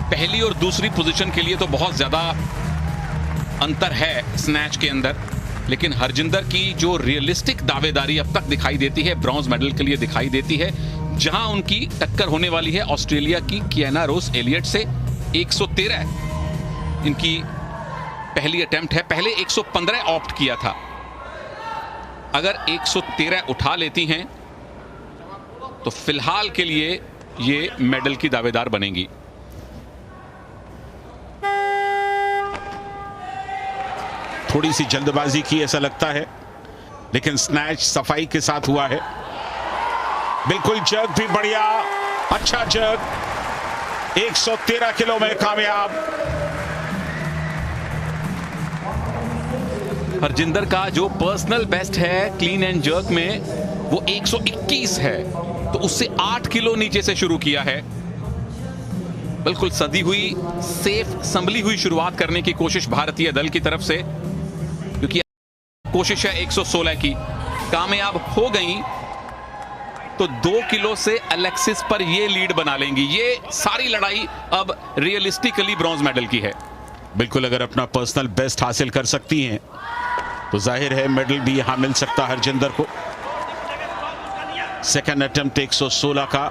पहली और दूसरी पोजीशन के लिए तो बहुत ज्यादा अंतर है स्नैच के अंदर, लेकिन हरजिंदर की जो रियलिस्टिक दावेदारी अब तक दिखाई देती है ब्रॉन्ज मेडल के लिए दिखाई देती है, जहां उनकी टक्कर होने वाली है ऑस्ट्रेलिया की कियाना रोज एलियट से। 113 इनकी पहली अटेम्प्ट है, पहले 115 ऑप्ट किया था। अगर 113 उठा लेती हैं तो फिलहाल के लिए ये मेडल की दावेदार बनेंगी। थोड़ी सी जल्दबाजी की ऐसा लगता है, लेकिन स्नैच सफाई Ke साथ हुआ है। बिल्कुल जर्क भी बढ़िया, अच्छा जर्क, 113 किलो में कामयाब। हरजिंदर का जो पर्सनल बेस्ट है क्लीन एंड जर्क में वो 121 है, तो उससे 8 किलो नीचे से शुरू किया है। बिल्कुल सदी हुई, सेफ संभली हुई शुरुआत करने की कोशिश भारतीय दल की तरफ से, क्योंकि कोशिश है 116 की, कामयाब हो गई तो 2 किलो से अलेक्सिस पर ये लीड बना लेंगी। ये सारी लड़ाई अब रियलिस्टिकली ब्रॉन्ज मेडल की है। बिल्कुल, अगर अपना पर्सनल बेस्ट हासिल कर सकती हैं तो जाहिर है मेडल भी यहां मिल सकता है हरजिंदर को। सेकंड अटेम्प्ट 116 का,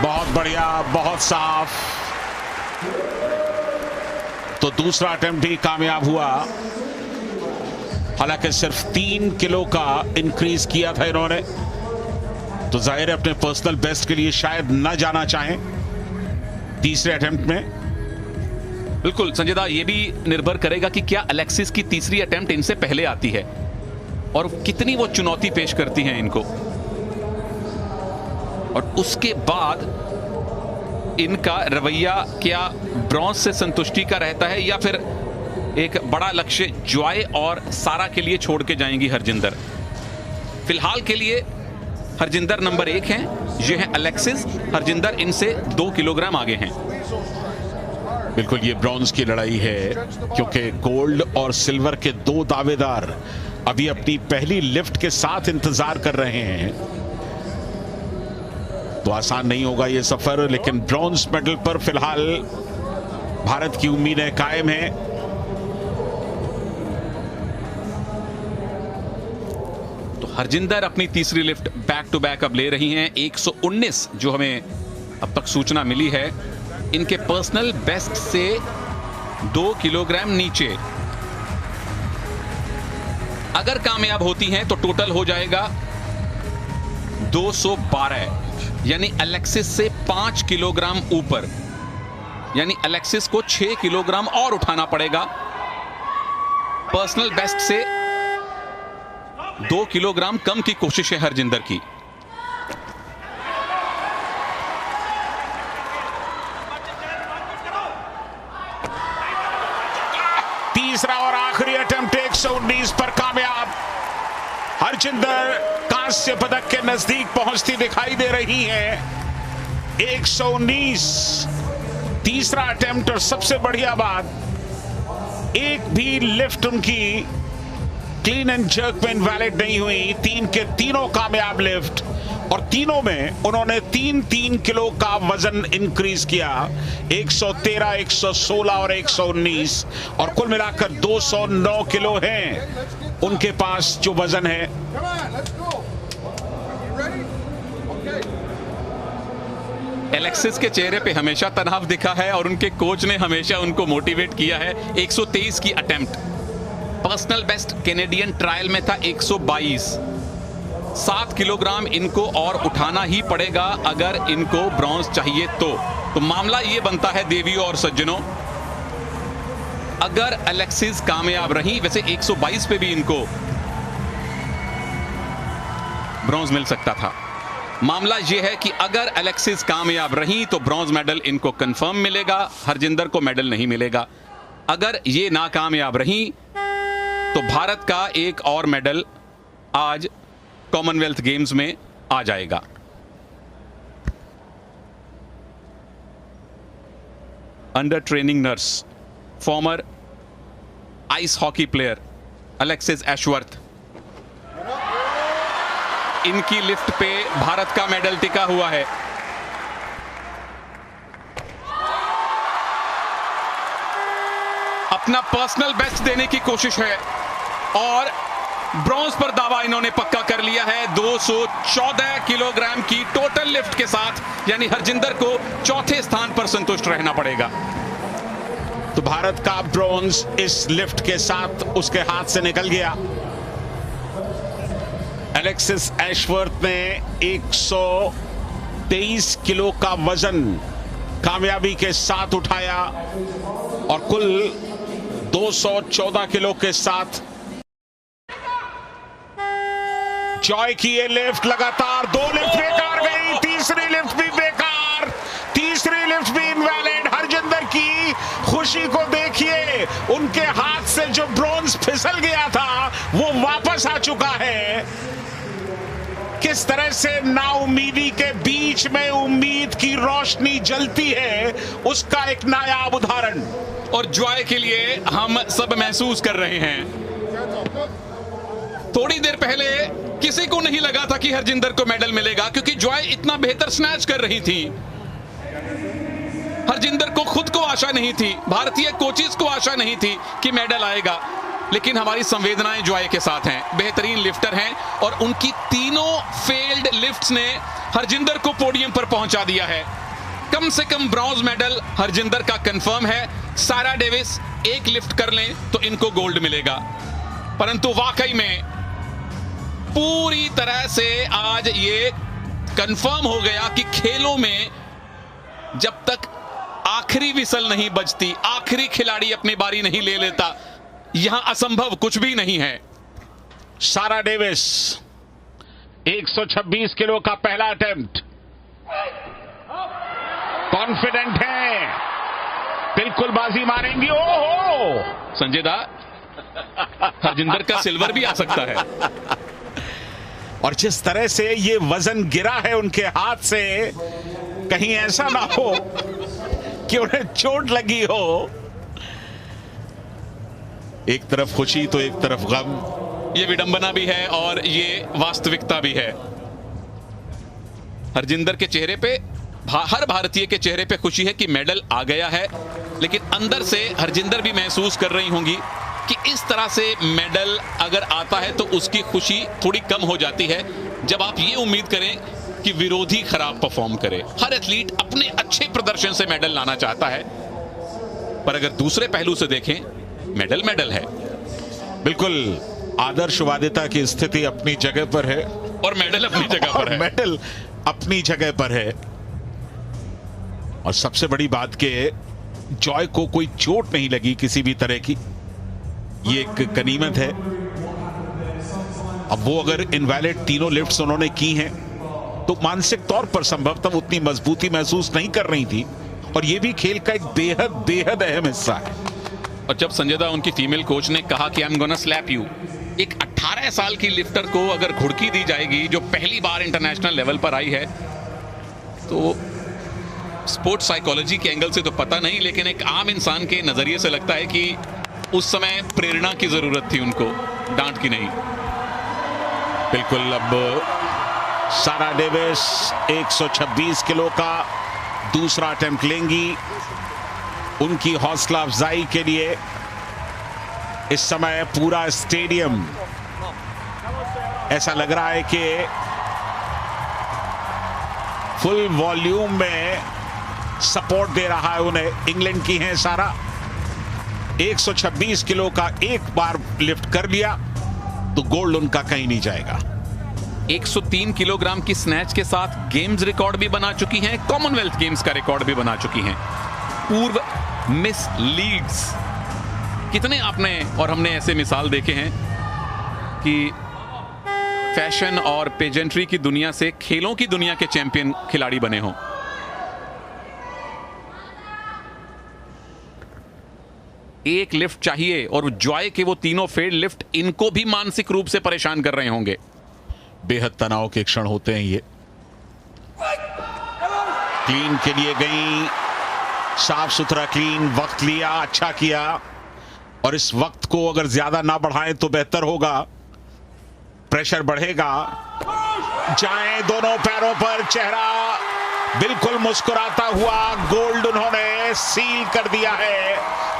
बहुत बढ़िया, बहुत साफ। तो दूसरा अटेम्प्ट भी कामयाब हुआ, हालांकि सिर्फ 3 किलो का इंक्रीज किया था इन्होंने, तो जाहिर है अपने पर्सनल बेस्ट के लिए शायद न जाना चाहें तीसरे अटेम्प्ट में। बिल्कुल संजयदा, ये भी निर्भर करेगा कि क्या अलेक्सिस की तीसरी अटेम्प्ट इनसे पहले आती है और कितनी वो चुनौती पेश करती हैं इनको, और उसके बाद इनका रवैया क्या ब्रॉन्ज से संतुष्टि का रहता है या फिर एक बड़ा लक्ष्य जॉय और सारा के लिए छोड़ के जाएंगी हरजिंदर। फिलहाल के लिए हरजिंदर नंबर 1 हैं, ये है अलेक्सिस। हरजिंदर इनसे 2 किलोग्राम आगे हैं। बिल्कुल, ये ब्रॉन्ज की लड़ाई है, क्योंकि गोल्ड और सिल्वर के 2 दावेदार अभी अपनी पहली लिफ्ट के साथ इंतजार कर रहे हैं। तो आसान नहीं होगा ये सफर, लेकिन ब्रॉन्ज मेडल पर फिलहाल भारत की उम्मीदें कायम हैं। तो हरजिंदर अपनी तीसरी लिफ्ट बैक टू बैक अब ले रही हैं। 119 जो हमें अब तक सूचना मिली है, इनके पर्सनल बेस्ट से 2 किलोग्राम नीचे। अगर कामयाब होती हैं तो टोटल हो जाएगा 212, यानी अलेक्सिस से 5 किलोग्राम ऊपर, यानी अलेक्सिस को 6 किलोग्राम और उठाना पड़ेगा। पर्सनल बेस्ट से 2 किलोग्राम कम की कोशिश है हरजिंदर की। तीसरा और आखिरी अटेम्प्ट 119 पर कामयाब। हरजिंदर कांस्य पदक के नजदीक पहुंचती दिखाई दे रही हैं। 119 तीसरा अटेम्प्ट, और सबसे बढ़िया बात, एक भी लिफ्ट उनकी क्लीन एंड जर्क में इनवैलिड नहीं हुई। 3 के तीनों कामयाब लिफ्ट, और तीनों में उन्होंने 3-3 किलो का वजन इंक्रीज किया। 113, 116 और 119, और कुल मिलाकर 209 किलो हैं उनके पास जो वजन है। एलेक्सिस के चेहरे पे हमेशा तनाव दिखा है और उनके कोच ने हमेशा उनको मोटिवेट किया है। 123 की attempt, personal best Canadian trial में था 122। 7 किलोग्राम इनको और उठाना ही पड़ेगा अगर इनको ब्रॉन्ज चाहिए तो मामला ये बनता है देवियों और सज्जनों, अगर अलेक्सिस कामयाब रही, वैसे 122 पे भी इनको ब्रॉन्ज मिल सकता था। मामला यह है कि अगर अलेक्सिस कामयाब रही तो ब्रॉन्ज मेडल इनको कंफर्म मिलेगा, हरजिंदर को मेडल नहीं मिलेगा। अगर ये नाकामयाब रही तो भारत का एक और मेडल आज कॉमनवेल्थ गेम्स में आ जाएगा। Under training nurse, farmer ice hockey player Alexis Ashworth, इनकी लिफ्ट पे भारत का मेडल टिका हुआ है। अपना पर्सनल बेस्ट देने की कोशिश है और ब्रॉन्ज पर दावा इन्होंने पक्का कर लिया है 214 किलोग्राम की टोटल लिफ्ट के साथ, यानी हरजिंदर को चौथे स्थान पर संतुष्ट रहना पड़ेगा। तो भारत का ब्रॉन्ज इस लिफ्ट के साथ उसके हाथ से निकल गया। एलेक्सिस एशवर्थ ने 123 किलो का वजन कामयाबी के साथ उठाया और कुल 214 किलो के साथ जॉय की ये लिफ्ट लगातार 2 लिफ्ट बेकार गई, तीसरी लिफ्ट भी बेकार, तीसरी लिफ्ट भी इनवैलिड। हरजिंदर की खुशी को देखिए, उनके हाथ से जो ब्रॉन्ज फिसल गया था वो वापस आ चुका है। किस तरह से नाउमीदी के बीच में उम्मीद की रोशनी जलती है, उसका एक नायाब उदाहरण। और जॉय के लिए हम सब महसूस कर रहे हैं। थोड़ी देर पहले किसी को नहीं लगा था कि हरजिंदर को मेडल मिलेगा, क्योंकि जॉय इतना बेहतर स्नैच कर रही थी। हरजिंदर को खुद को आशा नहीं थी, भारतीय कोचेस को आशा नहीं थी कि मेडल आएगा, लेकिन हमारी संवेदनाएं जॉय के साथ हैं। बेहतरीन लिफ्टर हैं और उनकी तीनों फेल्ड लिफ्ट्स ने हरजिंदर को पोडियम पर पहुंचा दिया है। कम से कम ब्रॉन्ज मेडल हरजिंदर का कंफर्म है। सारा डेविस एक लिफ्ट कर लें तो इनको गोल्ड मिलेगा, परंतु वाकई में पूरी तरह से आज ये कंफर्म हो गया कि खेलों में जब तक आखिरी विसल नहीं बजती, आखिरी खिलाड़ी अपनी बारी नहीं ले लेता, यहां असंभव कुछ भी नहीं है। सारा डेविस 126 किलो का पहला अटेम्प्ट, कॉन्फिडेंट है, बिल्कुल बाजी मारेंगी। ओहो संजय दा, हरजिंदर का सिल्वर भी आ सकता है। और जिस तरह से ये वजन गिरा है उनके हाथ से, कहीं ऐसा ना हो कि उन्हें चोट लगी हो। एक तरफ खुशी तो एक तरफ गम। ये विडंबना भी है और ये वास्तविकता भी है। हरजिंदर के चेहरे पे, हर भारतीय के चेहरे पे खुशी है कि मेडल आ गया है, लेकिन अंदर से हरजिंदर भी महसूस कर रही होंगी कि इस तरह से मेडल अगर आता है तो उसकी खुशी थोड़ी कम हो जाती है जब आप ये उम्मीद करें कि विरोधी खराब परफॉर्म करे। हर एथलीट अपने अच्छे प्रदर्शन से मेडल लाना चाहता है, पर अगर दूसरे पहलू से देखें, मेडल मेडल है। बिल्कुल आदर्शवादिता की स्थिति अपनी जगह पर है और मेडल अपनी जगह पर है। मेडल अपनी जगह पर है। और सबसे बड़ी बात कि जॉय को कोई चोट नहीं लगी किसी भी तरह की, ये एक गनीमत है। अब वो अगर इनवैलिड तीनों लिफ्ट्स उन्होंने की हैं तो मानसिक तौर पर संभवतः उतनी मजबूती महसूस नहीं कर रही थी, और ये भी खेल का एक बेहद बेहद अहम हिस्सा है। और जब संजय दा, उनकी फीमेल कोच ने कहा कि I am gonna slap you, एक 18 साल की लिफ्टर को अगर घुड़की दी जाएगी जो पहली बार इंटरनेशनल लेवल पर आई है, तो स्पोर्ट्स साइकोलॉजी के एंगल से तो पता नहीं, लेकिन एक आम इंसान के नजरिए से लगता है कि उस समय प्रेरणा की जरूरत थी उनको, डांट की नहीं। बिल्कुल। अब सारा डेविस 126 किलो का दूसरा अटेम्प्ट लेंगी। उनकी हौसला अफजाई के लिए इस समय पूरा स्टेडियम ऐसा लग रहा है कि फुल वॉल्यूम में सपोर्ट दे रहा है उन्हें। इंग्लैंड की हैं सारा, 126 किलो का एक बार लिफ्ट कर लिया तो गोल्ड उनका कहीं नहीं जाएगा। 103 किलोग्राम की स्नैच के साथ गेम्स रिकॉर्ड भी बना चुकी हैं, कॉमनवेल्थ गेम्स का रिकॉर्ड भी बना चुकी हैं। पूर्व मिस लीड्स, कितने आपने और हमने ऐसे मिसाल देखे हैं कि फैशन और पेजेंट्री की दुनिया से खेलों की दुनिया के चैंपियन खिलाड़ी बने हों। एक लिफ्ट चाहिए और जॉय के वो तीनों फेल्ड लिफ्ट इनको भी मानसिक रूप से परेशान कर रहे होंगे। बेहद तनाव के क्षण होते हैं ये। क्लीन के लिए गई, साफ सुथरा क्लीन, वक्त लिया, अच्छा किया, और इस वक्त को अगर ज्यादा ना बढ़ाएं तो बेहतर होगा, प्रेशर बढ़ेगा। जाएं दोनों पैरों पर, चेहरा बिल्कुल मुस्कुराता हुआ गोल्ड उन्होंने सील कर दिया है।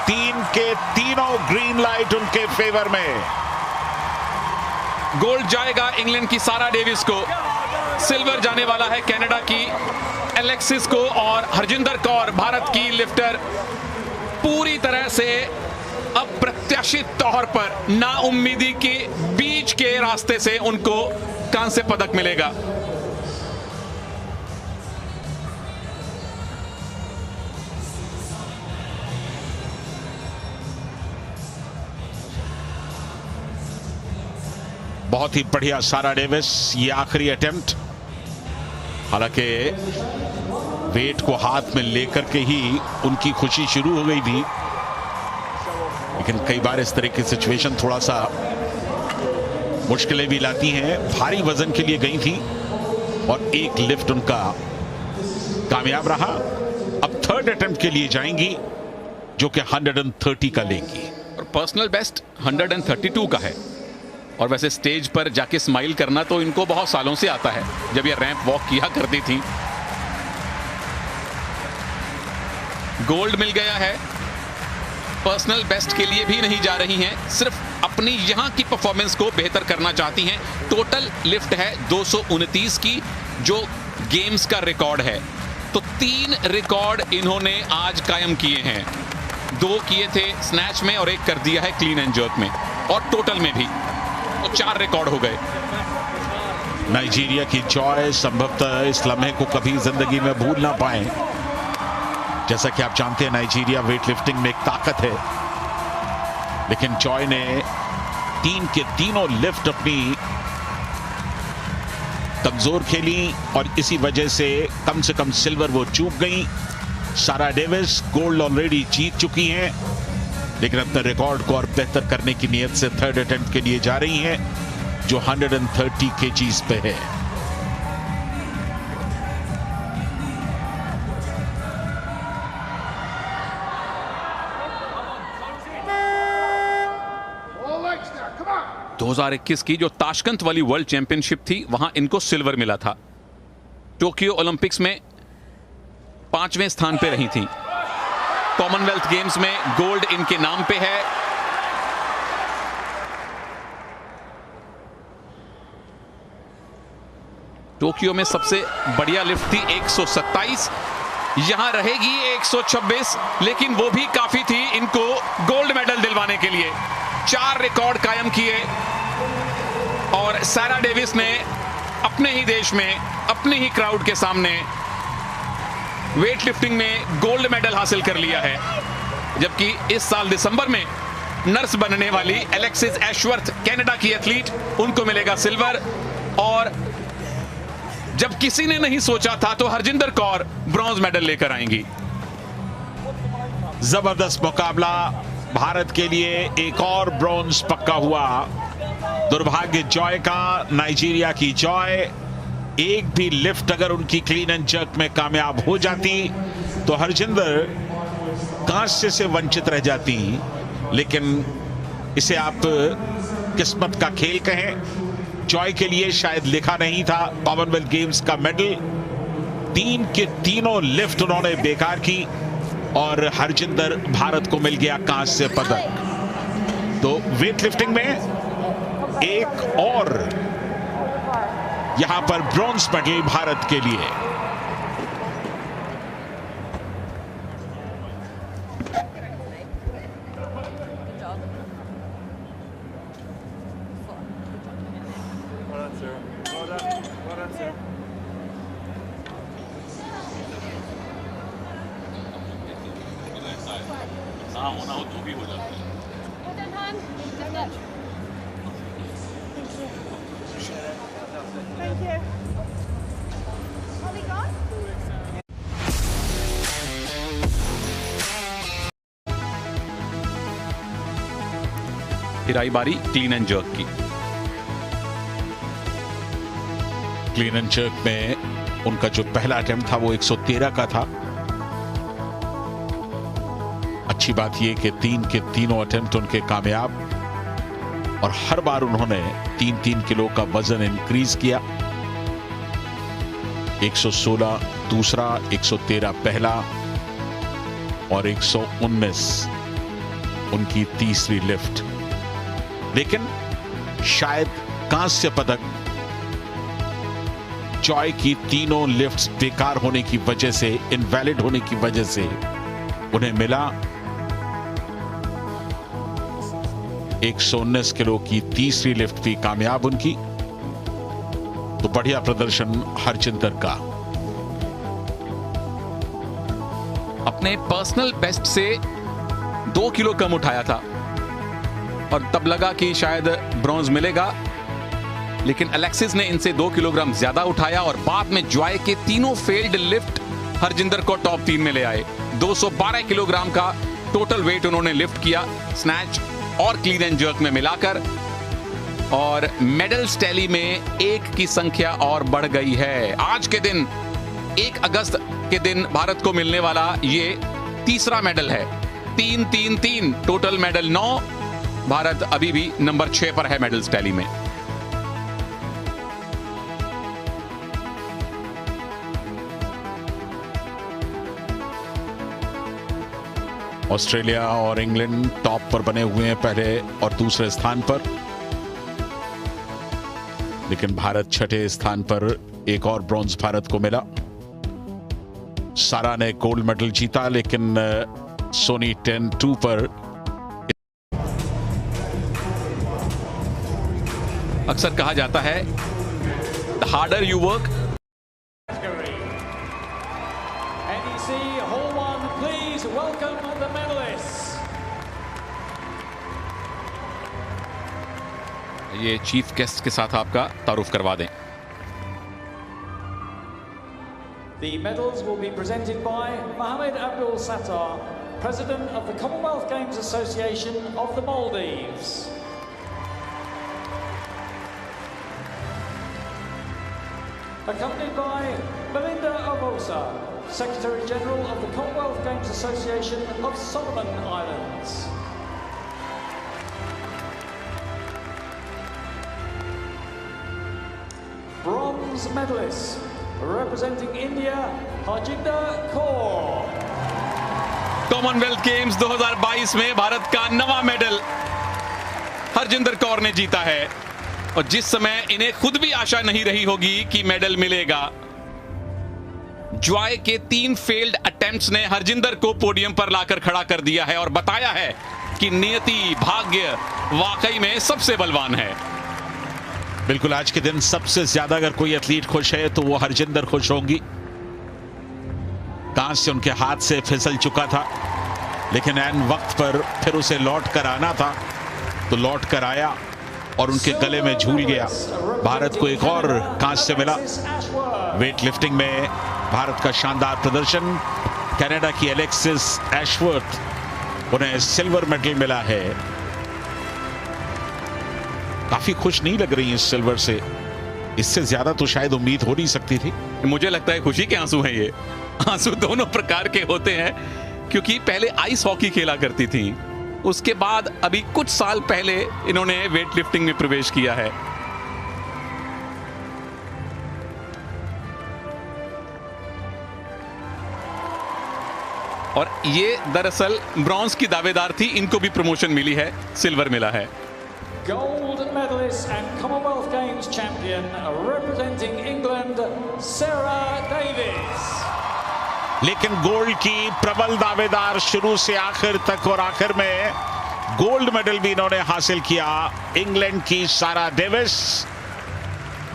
3 के तीनों ग्रीन लाइट उनके फेवर में। गोल्ड जाएगा इंग्लैंड की सारा डेविस को, सिल्वर जाने वाला है कनाडा की एलेक्सिस को, और हरजिंदर कौर भारत की लिफ्टर पूरी तरह से अप्रत्याशित तौर पर नाउम्मीदी के बीच के रास्ते से उनको कांस्य पदक मिलेगा। बहुत ही बढ़िया सारा डेविस, ये आखिरी अटेम्प्ट। हालांकि वेट को हाथ में लेकर के ही उनकी खुशी शुरू हो गई थी, लेकिन कई बार इस तरह की सिचुएशन थोड़ा सा मुश्किलें भी लाती हैं। भारी वजन के लिए गई थी और एक लिफ्ट उनका कामयाब रहा। अब थर्ड अटेम्प्ट के लिए जाएंगी, जो कि 130 का लेंगी। और पर्सनल बेस्ट 132 का है। और वैसे स्टेज पर जाके स्माइल करना तो इनको बहुत सालों से आता है, जब ये रैंप वॉक किया करती थी। गोल्ड मिल गया है। पर्सनल बेस्ट के लिए भी नहीं जा रही हैं, सिर्फ अपनी यहां की परफॉर्मेंस को बेहतर करना चाहती हैं। टोटल लिफ्ट है 229 की, जो गेम्स का रिकॉर्ड है। तो 3 रिकॉर्ड इन्होंने आज कायम किए हैं। 2 किए थे स्नैच में और 1 कर दिया है क्लीन एंड जर्क में, और टोटल में भी तो 4 रिकॉर्ड हो गए। नाइजीरिया की जॉय संभवतः इस लम्हे को कभी जिंदगी में भूल ना पाए। जैसा कि आप जानते हैं, नाइजीरिया वेट लिफ्टिंग में एक ताकत है, लेकिन जॉय ने 3 के तीनों लिफ्ट अपनी कमजोर खेली और इसी वजह से कम सिल्वर वो चूक गई। सारा डेविस गोल्ड ऑलरेडी जीत चुकी हैं, लेकिन अपने रिकॉर्ड को और बेहतर करने की नीयत से थर्ड अटेम्प्ट के लिए जा रही हैं, जो 130 kgs पे है। दो 2021 की जो ताशकंद वाली वर्ल्ड चैंपियनशिप थी, वहां इनको सिल्वर मिला था। टोक्यो ओलंपिक्स में 5वें स्थान पे रही थी। कॉमनवेल्थ गेम्स में गोल्ड इनके नाम पे है। टोक्यो में सबसे बढ़िया लिफ्ट थी 127, यहां रहेगी 126, लेकिन वो भी काफी थी इनको गोल्ड मेडल दिलवाने के लिए। 4 रिकॉर्ड कायम किए और सारा डेविस ने अपने ही देश में, अपने ही क्राउड के सामने वेट लिफ्टिंग में गोल्ड मेडल हासिल कर लिया है। जबकि इस साल दिसंबर में नर्स बनने वाली एलेक्सिस एशवर्थ, कनाडा की एथलीट, उनको मिलेगा सिल्वर। और जब किसी ने नहीं सोचा था, तो हरजिंदर कौर ब्रॉन्ज मेडल लेकर आएंगी। जबरदस्त मुकाबला, भारत के लिए एक और ब्रॉन्ज पक्का हुआ। दुर्भाग्य जॉय का, नाइजीरिया की जॉय। एक भी लिफ्ट अगर उनकी क्लीन एंड जर्क में कामयाब हो जाती तो हरजिंदर कांस्य से वंचित रह जाती, लेकिन इसे आप किस्मत का खेल कहें। जॉय के लिए शायद लिखा नहीं था कॉमनवेल्थ गेम्स का मेडल। 3 के तीनों लिफ्ट उन्होंने बेकार की और हरजिंदर, भारत को मिल गया कांस्य पदक। तो वेट लिफ्टिंग में एक और यहां पर ब्रॉन्ज मेडल भारत के लिए। होना हो तो भी हो जाता है। फिर आई बारी क्लीन एंड जर्क की। क्लीन एंड जर्क में उनका जो पहला अटेम्प्ट था वो 113 का था। अच्छी बात यह कि 3 के तीनों अटेम्प्ट उनके कामयाब और हर बार उन्होंने 3-3 किलो का वजन इंक्रीज किया। 116, दूसरा, 113 पहला और 119 उनकी तीसरी लिफ्ट। लेकिन शायद कांस्य पदक जॉय की तीनों लिफ्ट्स बेकार होने की वजह से, इनवैलिड होने की वजह से उन्हें मिला। 119 किलो की तीसरी लिफ्ट भी कामयाब उनकी। तो बढ़िया प्रदर्शन हरजिंदर का। अपने पर्सनल बेस्ट से 2 किलो कम उठाया था और तब लगा कि शायद ब्रॉन्ज मिलेगा, लेकिन अलेक्सिस ने इनसे 2 किलोग्राम ज्यादा उठाया और बाद में जॉय के तीनों फेल्ड लिफ्ट हरजिंदर को टॉप 3 में ले आए। 212 किलोग्राम का टोटल वेट उन्होंने लिफ्ट किया स्नैच और क्लीन एंड जर्क में मिलाकर, और मेडल्स टैली में 1 की संख्या और बढ़ गई है। आज के दिन 1 अगस्त के दिन भारत को मिलने वाला ये तीसरा मेडल है। 3-3-3 टोटल मेडल 9। भारत अभी भी नंबर 6 पर है मेडल्स टैली में। ऑस्ट्रेलिया और इंग्लैंड टॉप पर बने हुए हैं, पहले और दूसरे स्थान पर, लेकिन भारत 6ठे स्थान पर। एक और ब्रॉन्ज भारत को मिला। सारा ने गोल्ड मेडल जीता, लेकिन सोनी 10-2 पर। अक्सर कहा जाता है द हार्डर यू वर्क, ये चीफ गेस्ट के साथ आपका तारुफ करवा दें। The medals will be presented by Mohammed Abdul Sattar, President of the Commonwealth Games Association of the Maldives. Accompanied by Melinda Obosa, Secretary General of the Commonwealth Games Association of Solomon Islands. Bronze medalist representing India, Harjinder Kaur. Commonwealth games 2022 में भारत का नवा medal Harjinder Kaur ने जीता है, और जिस समय इन्हें खुद भी आशा नहीं रही होगी कि मेडल मिलेगा, जॉय के 3 फेल्ड अटेम्प्ट्स ने हरजिंदर को पोडियम पर लाकर खड़ा कर दिया है और बताया है कि नियति, भाग्य वाकई में सबसे बलवान है। बिल्कुल, आज के दिन सबसे ज्यादा अगर कोई एथलीट खुश है तो वो हरजिंदर खुश होंगी। कांस्य उनके हाथ से फिसल चुका था, लेकिन ऐन वक्त पर फिर उसे लौट कर आना था, तो लौट कर आया और उनके गले में झूल गया। भारत को एक और कांस्य मिला। वेट लिफ्टिंग में भारत का शानदार प्रदर्शन। कनाडा की एलेक्सिस एशवर्थ, उन्हें सिल्वर मेडल मिला है। काफी खुश नहीं लग रही है इस सिल्वर से, इससे ज्यादा तो शायद उम्मीद हो नहीं सकती थी। मुझे लगता है खुशी के आंसू हैं। ये आंसू दोनों प्रकार के होते हैं, क्योंकि पहले आइस हॉकी खेला करती थी, उसके बाद अभी कुछ साल पहले इन्होंने वेट लिफ्टिंग में प्रवेश किया है। और ये दरअसल ब्रॉन्ज की दावेदार थी, इनको भी प्रमोशन मिली है, सिल्वर मिला है। Gold medalist and Commonwealth Games champion representing England, Sarah Davies. लेकिन गोल्ड की प्रबल दावेदार शुरू से आखिर तक, और आखिर में गोल्ड मेडल भी इन्होंने हासिल किया। इंग्लैंड की सारा डेविस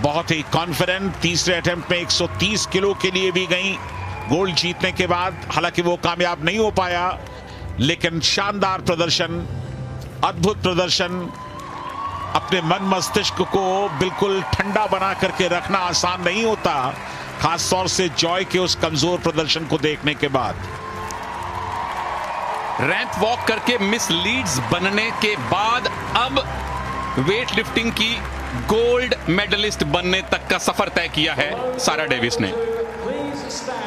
बहुत ही कॉन्फिडेंट, तीसरे अटेम्प्ट में 130 किलो के लिए भी गई गोल्ड जीतने के बाद। हालांकि वो कामयाब नहीं हो पाया, लेकिन शानदार प्रदर्शन, अद्भुत प्रदर्शन। अपने मन मस्तिष्क को बिल्कुल ठंडा बना करके रखना आसान नहीं होता, खास तौर से जॉय के उस कमजोर प्रदर्शन को देखने के बाद। रैंप वॉक करके मिस लीड्स बनने के बाद अब वेट लिफ्टिंग की गोल्ड मेडलिस्ट बनने तक का सफर तय किया है सारा डेविस ने। Please stand.